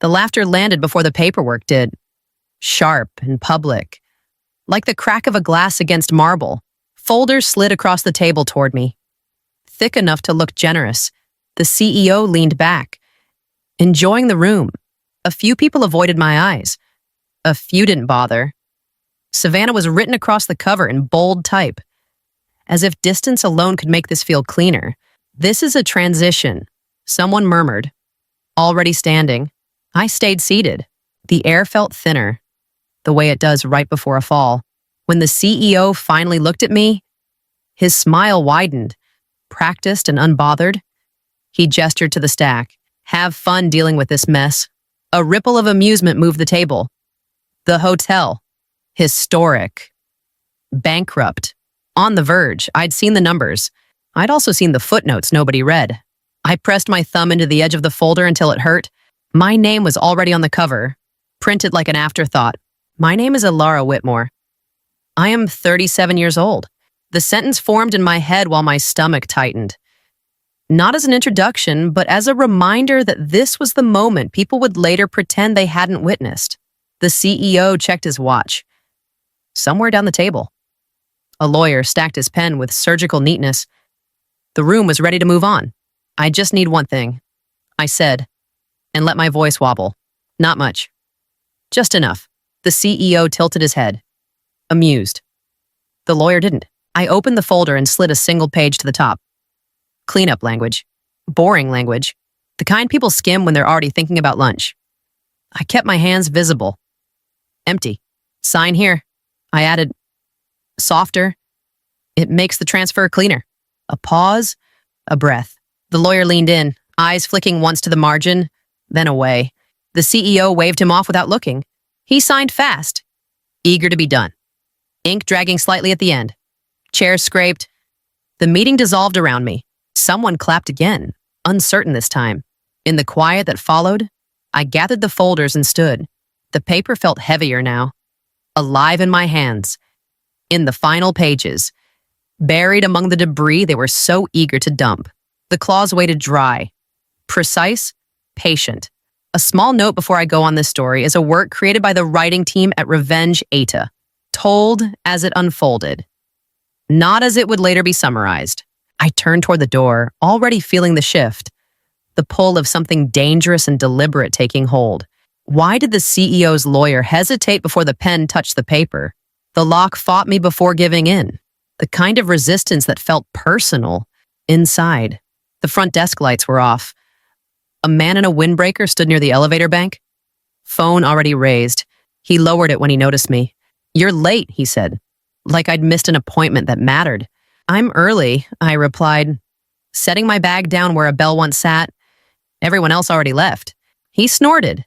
The laughter landed before the paperwork did. Sharp and public. Like the crack of a glass against marble. Folders slid across the table toward me. Thick enough to look generous. The CEO leaned back, enjoying the room. A few people avoided my eyes. A few didn't bother. Savannah was written across the cover in bold type. As if distance alone could make this feel cleaner. This is a transition, someone murmured. Already standing. I stayed seated. The air felt thinner, the way it does right before a fall. When the CEO finally looked at me, his smile widened, practiced and unbothered. He gestured to the stack. Have fun dealing with this mess. A ripple of amusement moved the table. The hotel. Historic. Bankrupt. On the verge. I'd seen the numbers. I'd also seen the footnotes nobody read. I pressed my thumb into the edge of the folder until it hurt. My name was already on the cover, printed like an afterthought. My name is Alara Whitmore. I am 37 years old. The sentence formed in my head while my stomach tightened. Not as an introduction, but as a reminder that this was the moment people would later pretend they hadn't witnessed. The CEO checked his watch. Somewhere down the table. A lawyer stacked his pen with surgical neatness. The room was ready to move on. I just need one thing, I said, and let my voice wobble. Not much. Just enough. The CEO tilted his head. Amused. The lawyer didn't. I opened the folder and slid a single page to the top. Cleanup language. Boring language. The kind people skim when they're already thinking about lunch. I kept my hands visible. Empty. Sign here. I added, softer. It makes the transfer cleaner. A pause, a breath. The lawyer leaned in, eyes flicking once to the margin, then away. The CEO waved him off without looking. He signed fast, eager to be done. Ink dragging slightly at the end. Chairs scraped. The meeting dissolved around me. Someone clapped again, uncertain this time. In the quiet that followed, I gathered the folders and stood. The paper felt heavier now. Alive in my hands. In the final pages. Buried among the debris they were so eager to dump. The claws waited dry. Precise, patient. A small note before I go on this story is a work created by the writing team at Revengeaita. Told as it unfolded. Not as it would later be summarized. I turned toward the door, already feeling the shift. The pull of something dangerous and deliberate taking hold. Why did the CEO's lawyer hesitate before the pen touched the paper? The lock fought me before giving in. The kind of resistance that felt personal. Inside. The front desk lights were off. A man in a windbreaker stood near the elevator bank. Phone already raised. He lowered it when he noticed me. You're late, he said. Like I'd missed an appointment that mattered. I'm early, I replied, setting my bag down where a bell once sat. Everyone else already left. He snorted.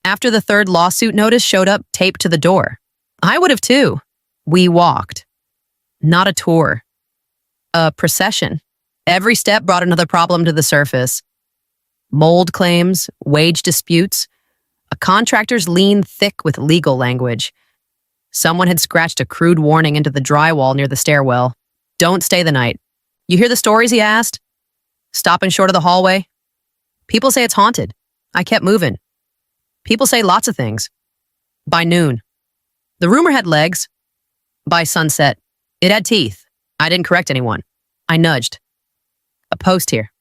After the third lawsuit notice showed up taped to the door. I would have too. We walked. Not a tour. A procession. Every step brought another problem to the surface. Mold claims, wage disputes, a contractor's lien thick with legal language. Someone had scratched a crude warning into the drywall near the stairwell. Don't stay the night. You hear the stories, he asked? Stopping short of the hallway? People say it's haunted. I kept moving. People say lots of things. By noon. The rumor had legs. By sunset. It had teeth. I didn't correct anyone. I nudged. A post here.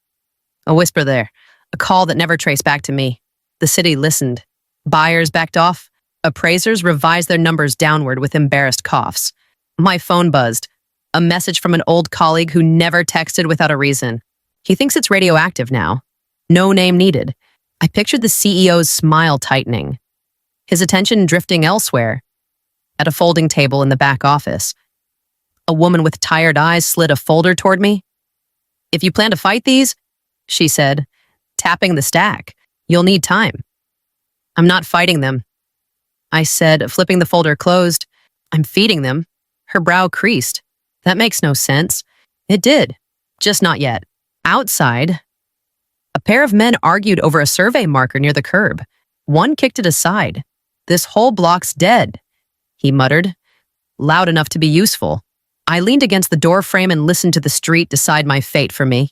A whisper there. A call that never traced back to me. The city listened. Buyers backed off. Appraisers revised their numbers downward with embarrassed coughs. My phone buzzed. A message from an old colleague who never texted without a reason. He thinks it's radioactive now. No name needed. I pictured the CEO's smile tightening. His attention drifting elsewhere. At a folding table in the back office. A woman with tired eyes slid a folder toward me. If you plan to fight these, she said, tapping the stack, you'll need time. I'm not fighting them. I said, flipping the folder closed. I'm feeding them. Her brow creased. That makes no sense. It did. Just not yet. Outside, a pair of men argued over a survey marker near the curb. One kicked it aside. This whole block's dead, he muttered, loud enough to be useful. I leaned against the door frame and listened to the street decide my fate for me.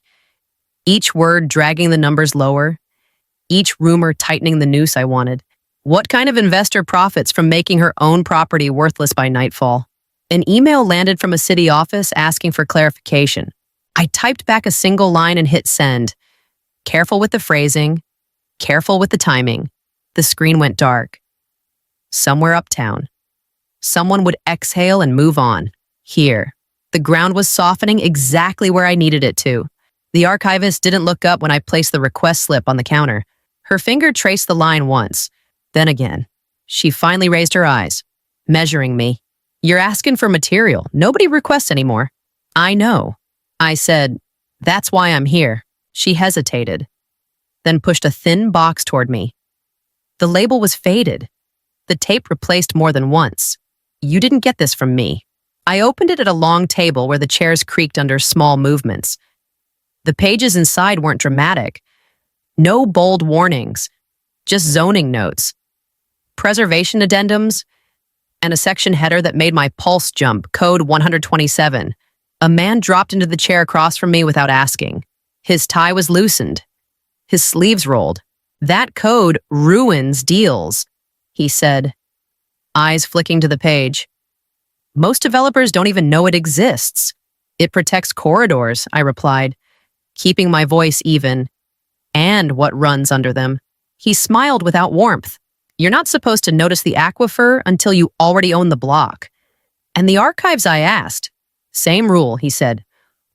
Each word dragging the numbers lower. each rumor tightening the noose I wanted. What kind of investor profits from making her own property worthless by nightfall? An email landed from a city office asking for clarification. I typed back a single line and hit send. Careful with the phrasing, careful with the timing. The screen went dark. Somewhere uptown, someone would exhale and move on. Here, the ground was softening exactly where I needed it to. The archivist didn't look up when I placed the request slip on the counter. Her finger traced the line once, then again. She finally raised her eyes, measuring me. You're asking for material. Nobody requests anymore. I know. I said, that's why I'm here. She hesitated, then pushed a thin box toward me. The label was faded. The tape replaced more than once. You didn't get this from me. I opened it at a long table where the chairs creaked under small movements. The pages inside weren't dramatic. No bold warnings, just zoning notes, preservation addendums, and a section header that made my pulse jump, code 127. A man dropped into the chair across from me without asking. His tie was loosened. His sleeves rolled. That code ruins deals, he said, eyes flicking to the page. Most developers don't even know it exists. It protects corridors, I replied, keeping my voice even, and what runs under them. He smiled without warmth. You're not supposed to notice the aquifer until you already own the block. And the archives, I asked. Same rule, he said.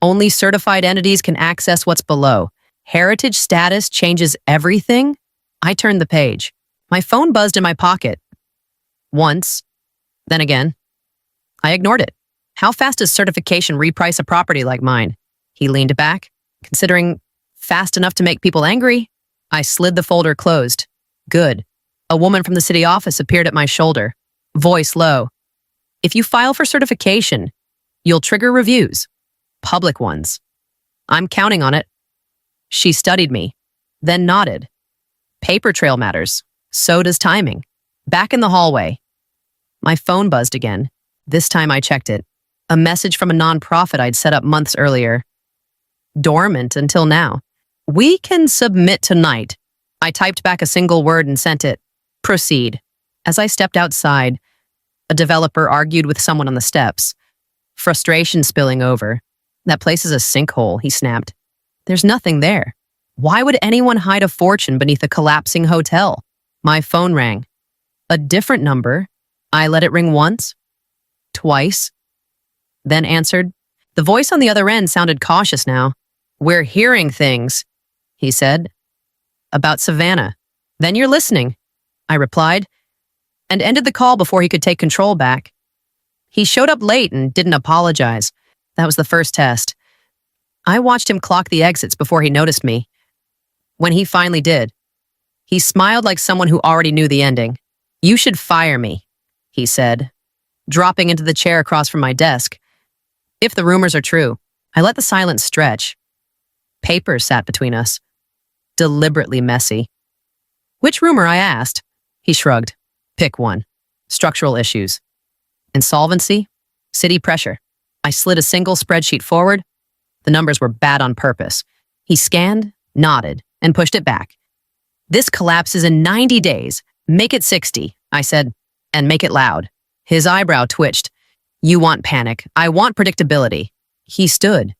Only certified entities can access what's below. Heritage status changes everything? I turned the page. My phone buzzed in my pocket. Once, then again. I ignored it. How fast does certification reprice a property like mine? He leaned back, considering fast enough to make people angry. I slid the folder closed. Good. A woman from the city office appeared at my shoulder, voice low. If you file for certification, you'll trigger reviews, public ones. I'm counting on it. She studied me, then nodded. Paper trail matters. So does timing. Back in the hallway. My phone buzzed again. This time I checked it. A message from a nonprofit I'd set up months earlier. Dormant until now. We can submit tonight. I typed back a single word and sent it. Proceed. As I stepped outside, a developer argued with someone on the steps. Frustration spilling over. That place is a sinkhole, he snapped. There's nothing there. Why would anyone hide a fortune beneath a collapsing hotel? My phone rang. A different number. I let it ring once, twice, then answered. The voice on the other end sounded cautious now. We're hearing things, he said. About Savannah. Then you're listening, I replied, and ended the call before he could take control back. He showed up late and didn't apologize. That was the first test. I watched him clock the exits before he noticed me. When he finally did, he smiled like someone who already knew the ending. You should fire me, he said, dropping into the chair across from my desk. If the rumors are true, I let the silence stretch. Papers sat between us, deliberately messy. Which rumor, I asked. He shrugged. Pick one. Structural issues. Insolvency? City pressure. I slid a single spreadsheet forward. The numbers were bad on purpose. He scanned, nodded, and pushed it back. This collapses in 90 days. Make it 60, I said, and make it loud. His eyebrow twitched. You want panic. I want predictability. He stood,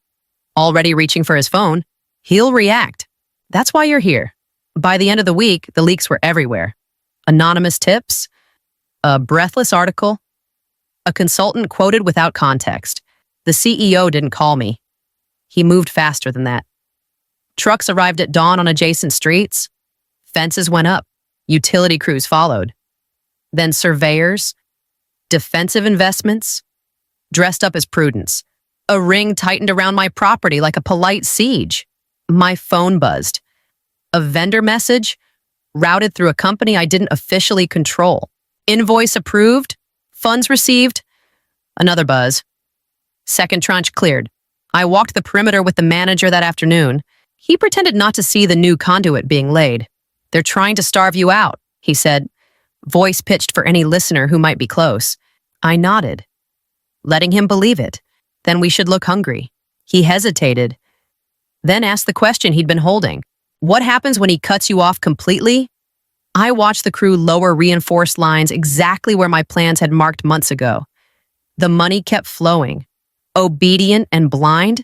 already reaching for his phone. He'll react. That's why you're here. By the end of the week, the leaks were everywhere. Anonymous tips, a breathless article, a consultant quoted without context. The CEO didn't call me. He moved faster than that. Trucks arrived at dawn on adjacent streets. Fences went up. Utility crews followed. Then surveyors, defensive investments, dressed up as prudence. A ring tightened around my property like a polite siege. My phone buzzed. A vendor message routed through a company I didn't officially control. Invoice approved. Funds received. Another buzz. Second tranche cleared. I walked the perimeter with the manager that afternoon. He pretended not to see the new conduit being laid. They're trying to starve you out, he said, voice pitched for any listener who might be close. I nodded, letting him believe it. Then we should look hungry. He hesitated, then asked the question he'd been holding. What happens when he cuts you off completely? I watched the crew lower reinforced lines exactly where my plans had marked months ago. The money kept flowing. Obedient and blind?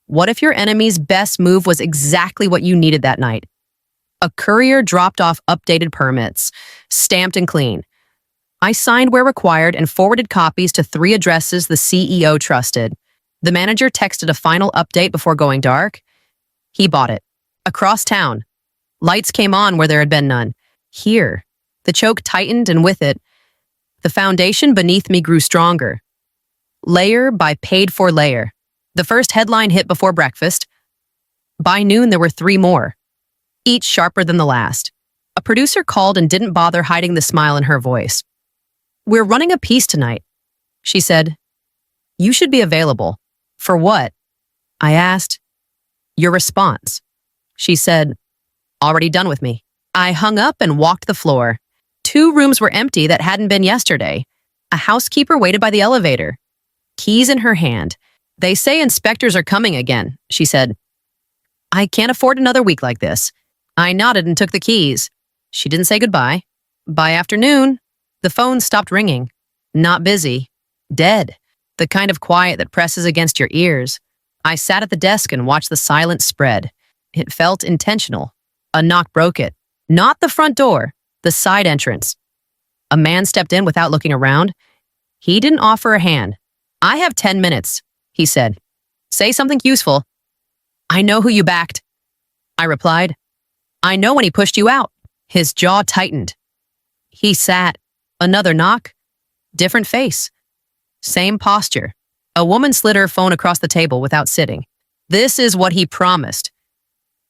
What if your enemy's best move was exactly what you needed that night? A courier dropped off updated permits, stamped and clean. I signed where required and forwarded copies to 3 addresses the CEO trusted. The manager texted a final update before going dark. He bought it. Across town. Lights came on where there had been none. Here. The choke tightened, and with it, the foundation beneath me grew stronger. Layer by paid-for layer. The first headline hit before breakfast. By noon, there were 3 more, each sharper than the last. A producer called and didn't bother hiding the smile in her voice. "We're running a piece tonight," she said. "You should be available." "For what?" I asked. "Your response." She said, "Already done with me." I hung up and walked the floor. 2 rooms were empty that hadn't been yesterday. A housekeeper waited by the elevator. Keys in her hand. "They say inspectors are coming again," she said. "I can't afford another week like this." I nodded and took the keys. She didn't say goodbye. By afternoon, the phone stopped ringing. Not busy. Dead. The kind of quiet that presses against your ears. I sat at the desk and watched the silence spread. It felt intentional. A knock broke it. Not the front door, the side entrance. A man stepped in without looking around. He didn't offer a hand. "I have 10 minutes, he said. "Say something useful." "I know who you backed," I replied. "I know when he pushed you out." His jaw tightened. He sat. Another knock. Different face. Same posture. A woman slid her phone across the table without sitting. "This is what he promised,"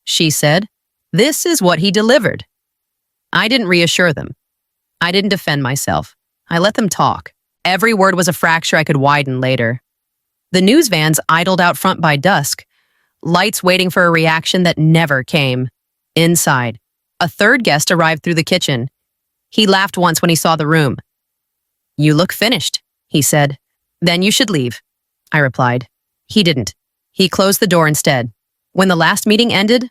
she said. "This is what he delivered." I didn't reassure them. I didn't defend myself. I let them talk. Every word was a fracture I could widen later. The news vans idled out front by dusk, lights waiting for a reaction that never came. Inside, a 3rd guest arrived through the kitchen. He laughed once when he saw the room. "You look finished," he said. "Then you should leave," I replied. He didn't. He closed the door instead. When the last meeting ended,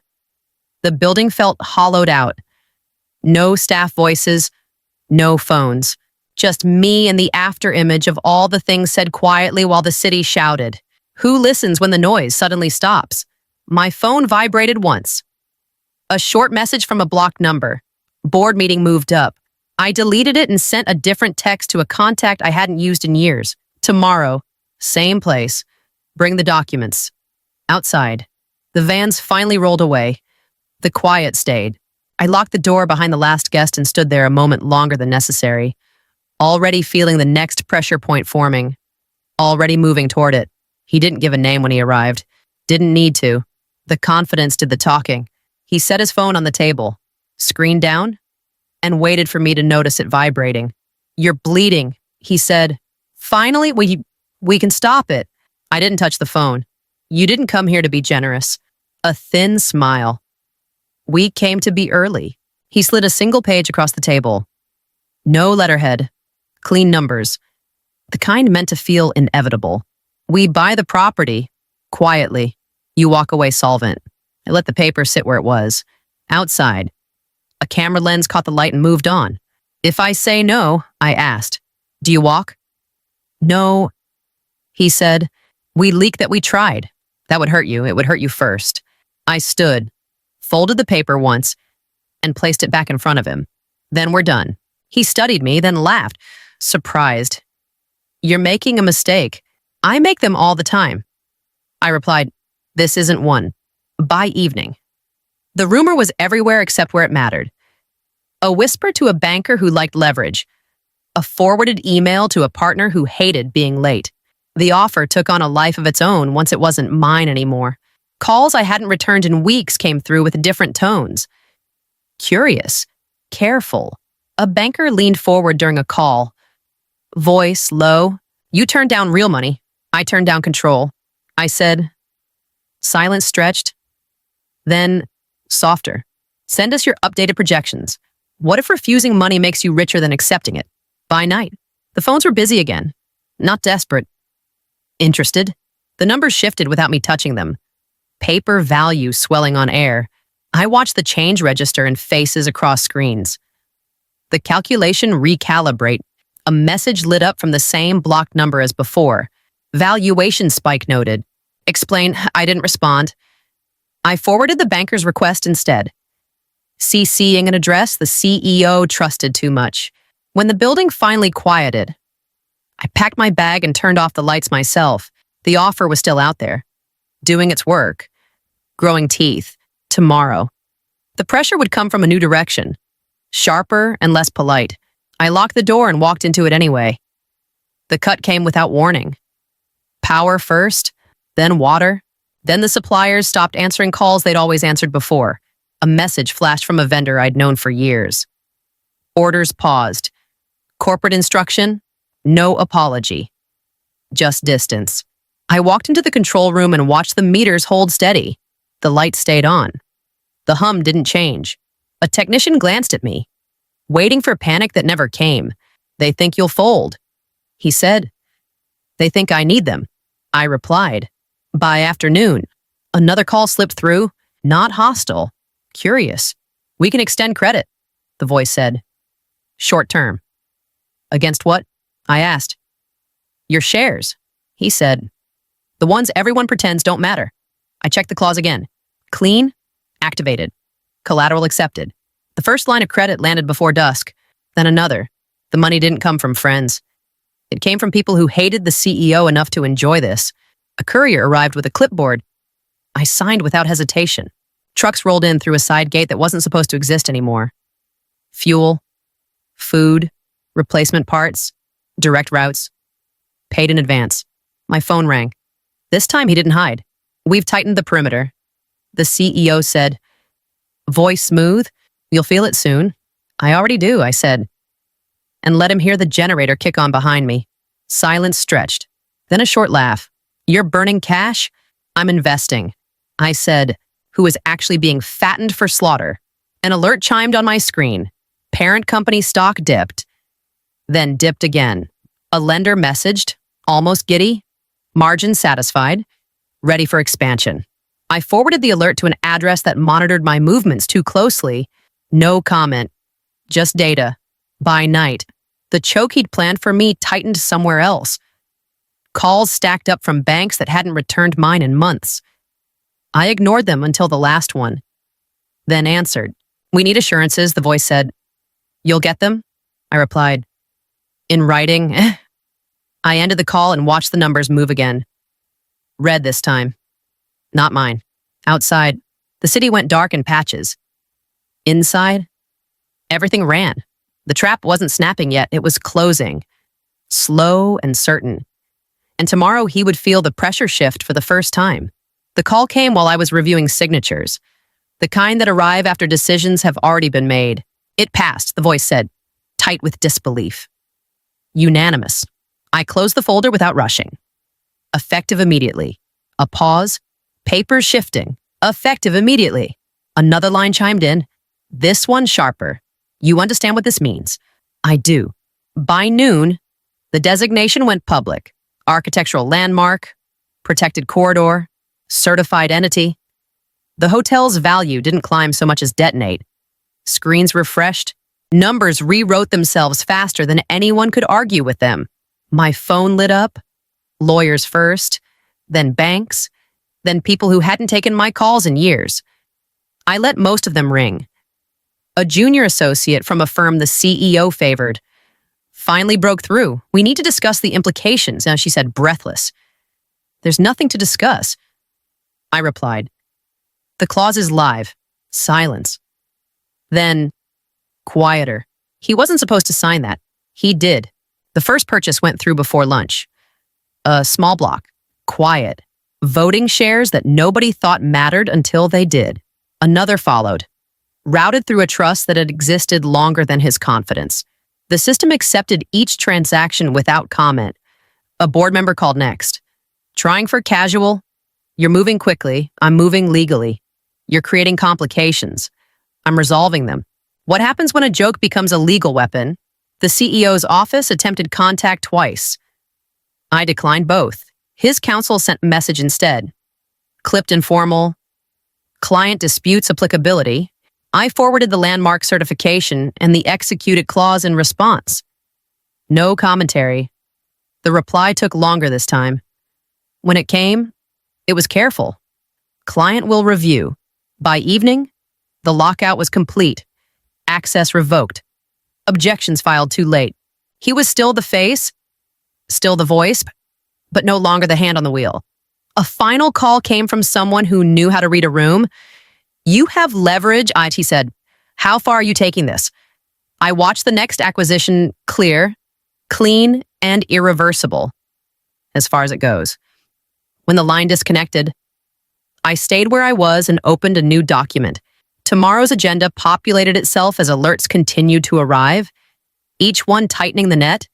the building felt hollowed out. No staff voices, no phones. Just me and the after-image of all the things said quietly while the city shouted. Who listens when the noise suddenly stops? My phone vibrated once. A short message from a blocked number. Board meeting moved up. I deleted it and sent a different text to a contact I hadn't used in years. Tomorrow, same place. Bring the documents. Outside. The vans finally rolled away. The quiet stayed. I locked the door behind the last guest and stood there a moment longer than necessary, already feeling the next pressure point forming, already moving toward it. He didn't give a name when he arrived. Didn't need to. The confidence did the talking. He set his phone on the table, screen down, and waited for me to notice it vibrating. "You're bleeding," he said. "Finally, we can stop it." I didn't touch the phone. "You didn't come here to be generous." A thin smile. "We came to be early." He slid a single page across the table. No letterhead. Clean numbers. The kind meant to feel inevitable. "We buy the property. Quietly. You walk away solvent." I let the paper sit where it was. Outside. A camera lens caught the light and moved on. "If I say no," I asked, "do you walk?" "No," he said. "We leak that we tried. That would hurt you. It would hurt you first." I stood, folded the paper once, and placed it back in front of him. "Then we're done." He studied me, then laughed, surprised. "You're making a mistake. I make them all the time." I replied, "This isn't one." By evening. The rumor was everywhere except where it mattered. A whisper to a banker who liked leverage. A forwarded email to a partner who hated being late. The offer took on a life of its own once it wasn't mine anymore. Calls I hadn't returned in weeks came through with different tones. Curious. Careful. A banker leaned forward during a call. Voice low. "You turned down real money. I turned down control." I said. Silence stretched. Then, softer. "Send us your updated projections. What if refusing money makes you richer than accepting it?" By night. The phones were busy again. Not desperate. Interested. The numbers shifted without me touching them. Paper value swelling on air. I watched the change register and faces across screens. The calculation recalibrate. A message lit up from the same block number as before. Valuation spike noted. Explain, I didn't respond. I forwarded the banker's request instead. CCing an address the CEO trusted too much. When the building finally quieted, I packed my bag and turned off the lights myself. The offer was still out there, doing its work, growing teeth. Tomorrow. The pressure would come from a new direction, sharper and less polite. I locked the door and walked into it anyway. The cut came without warning. Power first, then water, then the suppliers stopped answering calls they'd always answered before. A message flashed from a vendor I'd known for years. Orders paused. Corporate instruction, no apology. Just distance. I walked into the control room and watched the meters hold steady. The lights stayed on. The hum didn't change. A technician glanced at me, waiting for panic that never came. They think you'll fold. He said. They think I need them. I replied. By afternoon, another call slipped through, not hostile, curious. We can extend credit, the voice said. Short term. Against what? I asked. Your shares, he said. The ones everyone pretends don't matter. I checked the clause again. Clean, activated, collateral accepted. The first line of credit landed before dusk, then another. The money didn't come from friends. It came from people who hated the CEO enough to enjoy this. A courier arrived with a clipboard. I signed without hesitation. Trucks rolled in through a side gate that wasn't supposed to exist anymore. Fuel, food, replacement parts, direct routes. Paid in advance. My phone rang. This time he didn't hide. We've tightened the perimeter. The CEO said, voice smooth. You'll feel it soon. I already do, I said. And let him hear the generator kick on behind me. Silence stretched. Then a short laugh. You're burning cash? I'm investing. I said, who is actually being fattened for slaughter. An alert chimed on my screen. Parent company stock dipped. Then dipped again. A lender messaged, almost giddy. Margin satisfied. Ready for expansion. I forwarded the alert to an address that monitored my movements too closely. No comment. Just data. By night, the choke he'd planned for me tightened somewhere else. Calls stacked up from banks that hadn't returned mine in months. I ignored them until the last one. Then answered. We need assurances, the voice said. You'll get them? I replied. In writing, I ended the call and watched the numbers move again. Red this time. Not mine. Outside, the city went dark in patches. Inside, everything ran. The trap wasn't snapping yet, it was closing. Slow and certain. And tomorrow he would feel the pressure shift for the first time. The call came while I was reviewing signatures. The kind that arrive after decisions have already been made. It passed, the voice said, tight with disbelief. Unanimous. I closed the folder without rushing. Effective immediately. A pause. Papers shifting. Effective immediately. Another line chimed in. This one sharper. You understand what this means? I do. By noon, the designation went public. Architectural landmark, protected corridor, certified entity. The hotel's value didn't climb so much as detonate. Screens refreshed. Numbers rewrote themselves faster than anyone could argue with them. My phone lit up. Lawyers first, then banks, then people who hadn't taken my calls in years. I let most of them ring. A junior associate from a firm the CEO favored finally broke through. We need to discuss the implications, she said, breathless. There's nothing to discuss. I replied. The clause is live. Silence. Then, quieter. He wasn't supposed to sign that. He did. The first purchase went through before lunch. A small block. Quiet. Voting shares that nobody thought mattered until they did. Another followed. Routed through a trust that had existed longer than his confidence. The system accepted each transaction without comment. A board member called next. Trying for casual. You're moving quickly. I'm moving legally. You're creating complications. I'm resolving them. What happens when a joke becomes a legal weapon? The CEO's office attempted contact twice. I declined both. His counsel sent message instead. Clipped informal. Client disputes applicability. I forwarded the landmark certification and the executed clause in response. No commentary. The reply took longer this time. When it came, it was careful. Client will review. By evening, the lockout was complete. Access revoked. Objections filed too late. He was still the face, still the voice, but no longer the hand on the wheel. A final call came from someone who knew how to read a room. You have leverage, IT said. How far are you taking this? I watched the next acquisition clear, clean, and irreversible, as far as it goes. When the line disconnected, I stayed where I was and opened a new document. Tomorrow's agenda populated itself as alerts continued to arrive, each one tightening the net.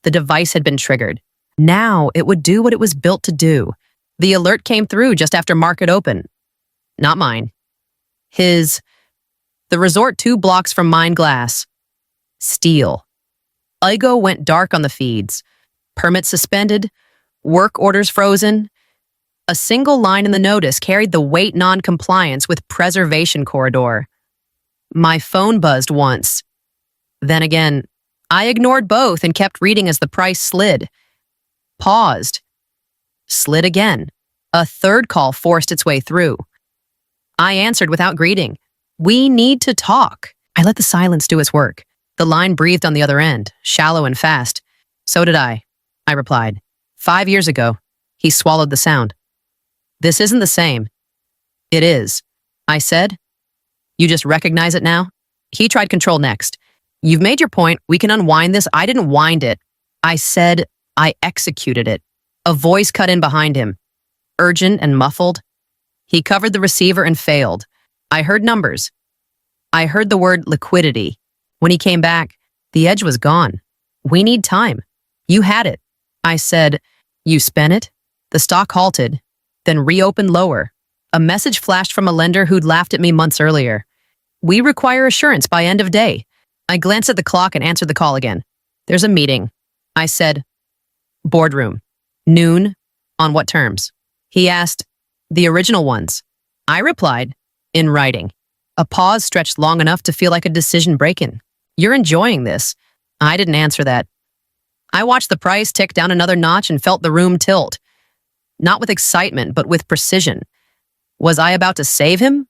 The device had been triggered. Now it would do what it was built to do. The alert came through just after market open. Not mine. His. The resort 2 blocks from mine glass. Steel. IGO went dark on the feeds. Permits suspended. Work orders frozen. A single line in the notice carried the weight non-compliance with preservation corridor. My phone buzzed once. Then again, I ignored both and kept reading as the price slid. Paused. Slid again. A third call forced its way through. I answered without greeting. We need to talk. I let the silence do its work. The line breathed on the other end, shallow and fast. So did I replied. 5 years ago. He swallowed the sound. This isn't the same. It is. I said. You just recognize it now? He tried control next. You've made your point. We can unwind this. I didn't wind it. I said I executed it. A voice cut in behind him. Urgent and muffled. He covered the receiver and failed. I heard numbers. I heard the word liquidity. When he came back, the edge was gone. We need time. You had it. I said, you spent it? The stock halted, then reopened lower. A message flashed from a lender who'd laughed at me months earlier. We require assurance by end of day. I glanced at the clock and answered the call again. There's a meeting. I said, boardroom. Noon. On what terms? He asked, the original ones. I replied, in writing. A pause stretched long enough to feel like a decision breaking. You're enjoying this. I didn't answer that. I watched the price tick down another notch and felt the room tilt. Not with excitement, but with precision. Was I about to save him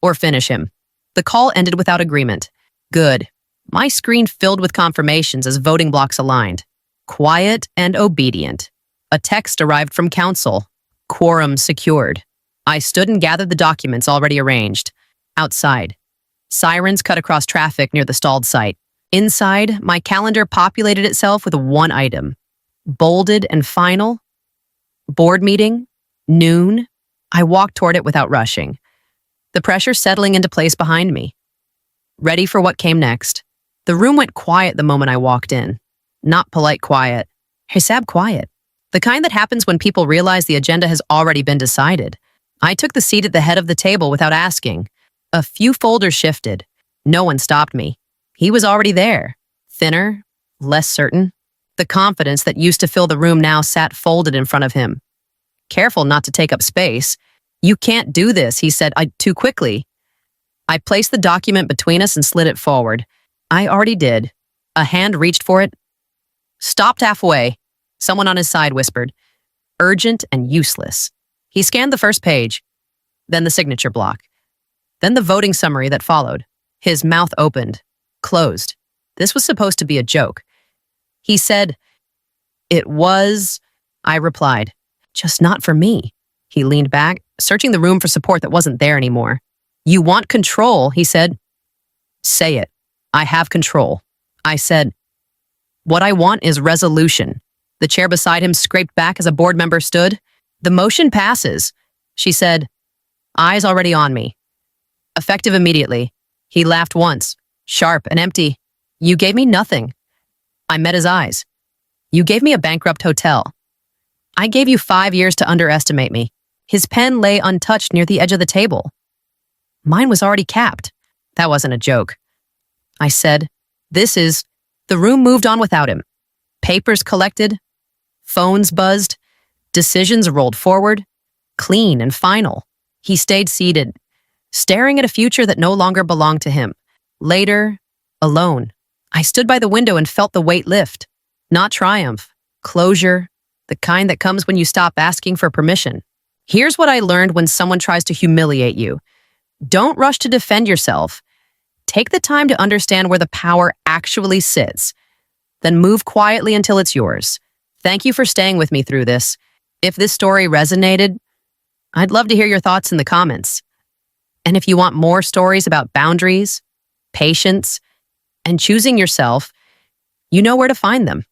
or finish him? The call ended without agreement. Good. My screen filled with confirmations as voting blocks aligned. Quiet and obedient. A text arrived from counsel. Quorum secured. I stood and gathered the documents already arranged. Outside. Sirens cut across traffic near the stalled site. Inside, my calendar populated itself with one item. Bolded and final. Board meeting. Noon. I walked toward it without rushing. The pressure settling into place behind me. Ready for what came next. The room went quiet the moment I walked in. Not polite quiet. Hisab quiet. The kind that happens when people realize the agenda has already been decided. I took the seat at the head of the table without asking. A few folders shifted. No one stopped me. He was already there. Thinner, less certain. The confidence that used to fill the room now sat folded in front of him. Careful not to take up space. You can't do this, he said too quickly. I placed the document between us and slid it forward. I already did. A hand reached for it. Stopped halfway. Someone on his side whispered. Urgent and useless. He scanned the first page, then the signature block, then the voting summary that followed. His mouth opened, closed. This was supposed to be a joke. He said, it was, I replied, just not for me. He leaned back, searching the room for support that wasn't there anymore. You want control, he said. Say it. I have control. I said, what I want is resolution. The chair beside him scraped back as a board member stood. The motion passes, she said. Eyes already on me. Effective immediately. He laughed once, sharp and empty. You gave me nothing. I met his eyes. You gave me a bankrupt hotel. I gave you 5 years to underestimate me. His pen lay untouched near the edge of the table. Mine was already capped. That wasn't a joke. I said, the room moved on without him. Papers collected, phones buzzed, decisions rolled forward, clean and final. He stayed seated, staring at a future that no longer belonged to him. Later, alone, I stood by the window and felt the weight lift. Not triumph, closure, the kind that comes when you stop asking for permission. Here's what I learned when someone tries to humiliate you. Don't rush to defend yourself. Take the time to understand where the power actually sits. Then move quietly until it's yours. Thank you for staying with me through this. If this story resonated, I'd love to hear your thoughts in the comments. And if you want more stories about boundaries, patience, and choosing yourself, you know where to find them.